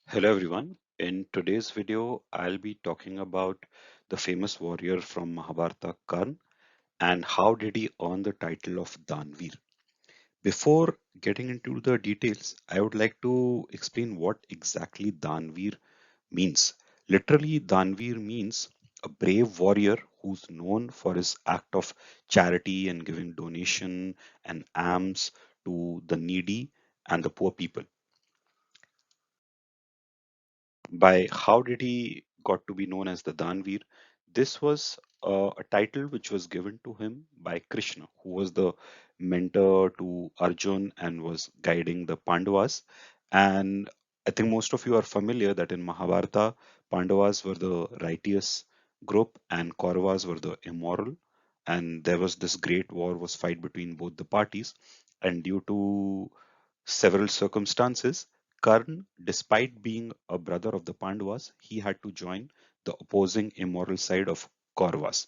Hello everyone. In today's video, I'll be talking about the famous warrior from Mahabharata, Karna, and how did he earn the title of Daanveer. Before getting into the details, I would like to explain what exactly Daanveer means. Literally, Daanveer means a brave warrior who's known for his act of charity and giving donation and alms to the needy and the poor people. By how did he got to be known as the Daanveer? This was a title which was given to him by Krishna, who was the mentor to Arjun and was guiding the Pandavas. And I think most of you are familiar that in Mahabharata, Pandavas were the righteous group and Kauravas were the immoral. And there was this great war was fight between both the parties. And due to several circumstances, Karn, despite being a brother of the Pandavas, he had to join the opposing immoral side of Kauravas.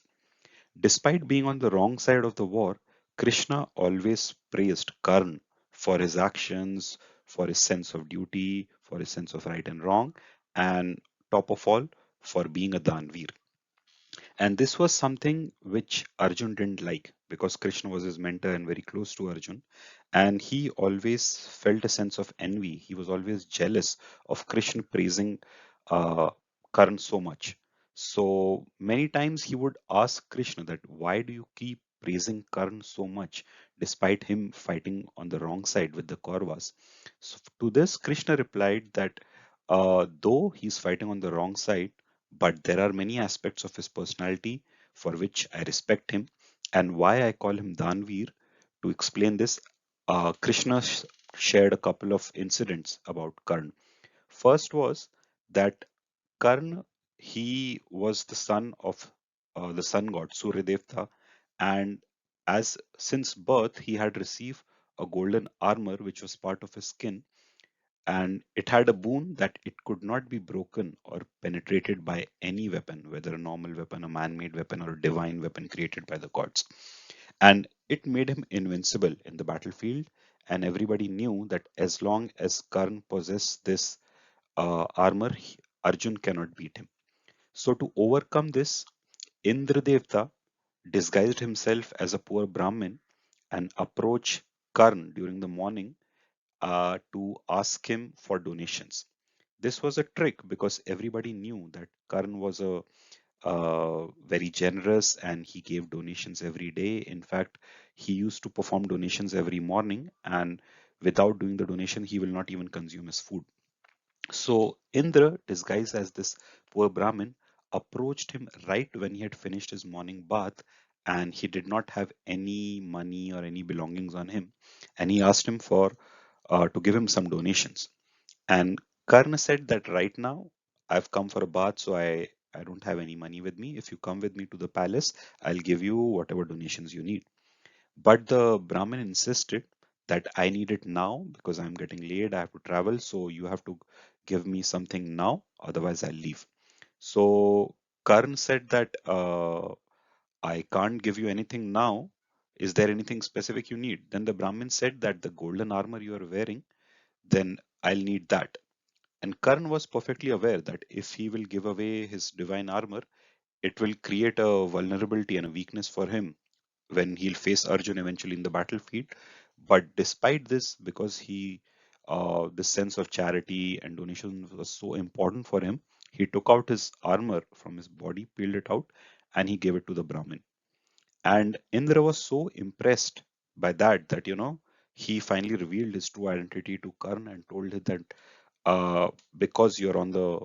Despite being on the wrong side of the war, Krishna always praised Karn for his actions, for his sense of duty, for his sense of right and wrong, and top of all, for being a Danveer. And this was something which Arjun didn't like because Krishna was his mentor and very close to Arjun. And he always felt a sense of envy. He was always jealous of Krishna praising uh, Karan so much. So many times he would ask Krishna that why do you keep praising Karan so much despite him fighting on the wrong side with the Kauravas? So to this, Krishna replied that though he's fighting on the wrong side, but there are many aspects of his personality for which I respect him and why I call him Danveer. To explain this, Krishna shared a couple of incidents about Karn. First was that Karn, he was the son of the sun god Suryadevta, and as since birth he had received a golden armor which was part of his skin, and it had a boon that it could not be broken or penetrated by any weapon, whether a normal weapon, a man-made weapon, or a divine weapon created by the gods. And it made him invincible in the battlefield, and everybody knew that as long as Karn possessed this armor, Arjun cannot beat him. So to overcome this, Indradevta disguised himself as a poor Brahmin and approached Karn during the morning to ask him for donations. This was a trick because everybody knew that Karn was a very generous and he gave donations every day. In fact, he used to perform donations every morning, and without doing the donation, he will not even consume his food. So Indra, disguised as this poor Brahmin, approached him right when he had finished his morning bath and he did not have any money or any belongings on him. And he asked him for to give him some donations. And Karna said that right now I've come for a bath, so I don't have any money with me. If you come with me to the palace, I'll give you whatever donations you need. But the Brahmin insisted that I need it now because I'm getting late, I have to travel, so you have to give me something now, otherwise I'll leave. So Karn said that I can't give you anything now. Is there anything specific you need? Then the Brahmin said that the golden armor you are wearing, then I'll need that. And Karn was perfectly aware that if he will give away his divine armor, it will create a vulnerability and a weakness for him when he'll face Arjun eventually in the battlefield. But despite this, because the sense of charity and donation was so important for him, he took out his armor from his body, peeled it out, and he gave it to the Brahmin. And Indra was so impressed by that he finally revealed his true identity to Karn and told him that because you're on the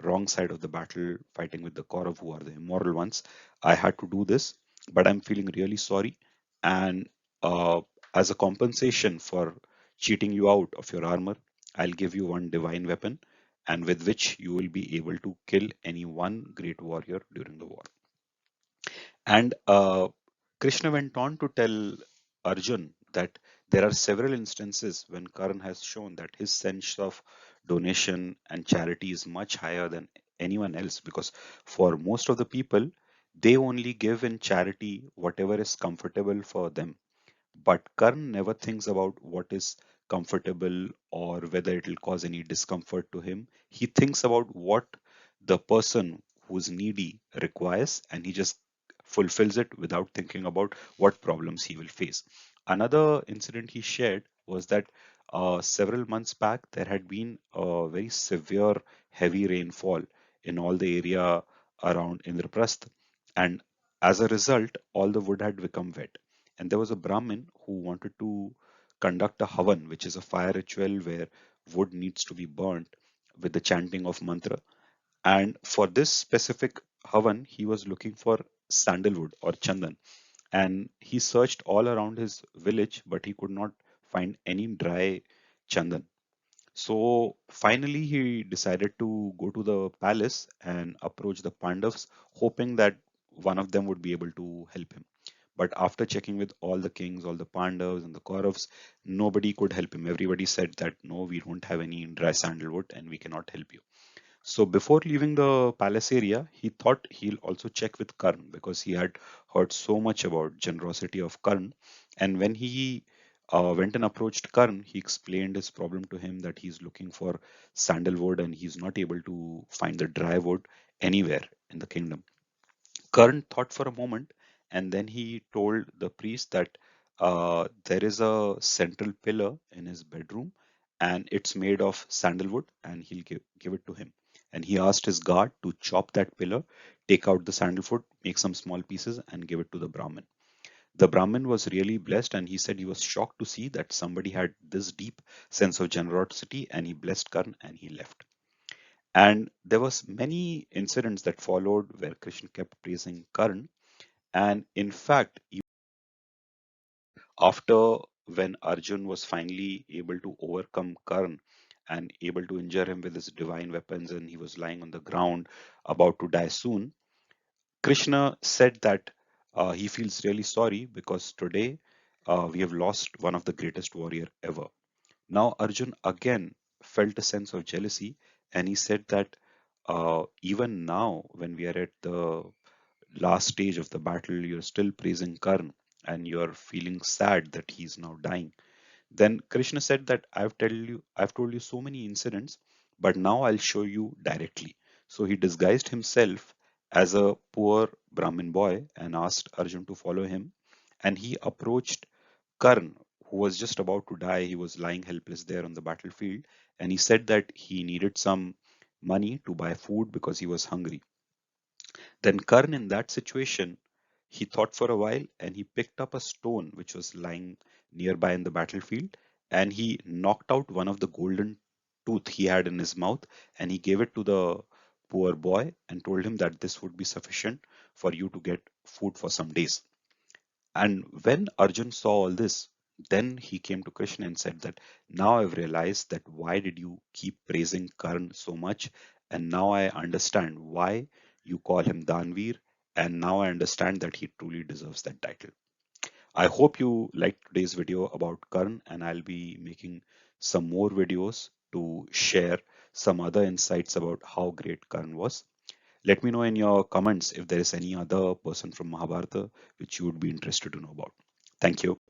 wrong side of the battle fighting with the Kaurav who are the immoral ones, I had to do this, but I'm feeling really sorry. And uh, as a compensation for cheating you out of your armor, I'll give you one divine weapon, and with which you will be able to kill any one great warrior during the war. And Krishna went on to tell Arjun that there are several instances when Karan has shown that his sense of donation and charity is much higher than anyone else because for most of the people, they only give in charity whatever is comfortable for them. But Karn never thinks about what is comfortable or whether it will cause any discomfort to him. He thinks about what the person who's needy requires, and he just fulfills it without thinking about what problems he will face. Another incident he shared was that several months back there had been a very severe heavy rainfall in all the area around Indraprasth, and as a result all the wood had become wet, and there was a Brahmin who wanted to conduct a havan, which is a fire ritual where wood needs to be burnt with the chanting of mantra. And for this specific havan, he was looking for sandalwood or chandan. And he searched all around his village, but he could not find any dry chandan. So finally, he decided to go to the palace and approach the Pandavas, hoping that one of them would be able to help him. But after checking with all the kings, all the Pandavas and the Kauravas, nobody could help him. Everybody said that no, we don't have any dry sandalwood and we cannot help you. So before leaving the palace area, he thought he'll also check with Karn because he had heard so much about generosity of Karn. And when he went and approached Karn, he explained his problem to him that he's looking for sandalwood and he's not able to find the dry wood anywhere in the kingdom. Karn thought for a moment and then he told the priest that there is a central pillar in his bedroom and it's made of sandalwood and he'll give it to him. And he asked his guard to chop that pillar, take out the sandalwood, make some small pieces, and give it to the Brahmin. The Brahmin was really blessed and he said he was shocked to see that somebody had this deep sense of generosity and he blessed Karn and he left. And there was many incidents that followed where Krishna kept praising Karn, and in fact, after when Arjun was finally able to overcome Karn and able to injure him with his divine weapons, and he was lying on the ground about to die soon, Krishna said that he feels really sorry because today we have lost one of the greatest warrior ever. Now Arjun again felt a sense of jealousy, and he said that even now, when we are at the last stage of the battle, you're still praising Karn and you're feeling sad that he's now dying. Then Krishna said that I've told you so many incidents, but now I'll show you directly. So he disguised himself as a poor Brahmin boy and asked Arjun to follow him. And he approached Karn, who was just about to die. He was lying helpless there on the battlefield, and he said that he needed some money to buy food because he was hungry. Then Karn, in that situation, he thought for a while and he picked up a stone which was lying nearby in the battlefield and he knocked out one of the golden tooth he had in his mouth and he gave it to the poor boy and told him that this would be sufficient for you to get food for some days. And when Arjun saw all this, then he came to Krishna and said that now I've realized that why did you keep praising Karn so much? And now I understand why you call him Daanveer. And now I understand that he truly deserves that title. I hope you liked today's video about Karn, and I'll be making some more videos to share some other insights about how great Karn was. Let me know in your comments if there is any other person from Mahabharata which you would be interested to know about. Thank you.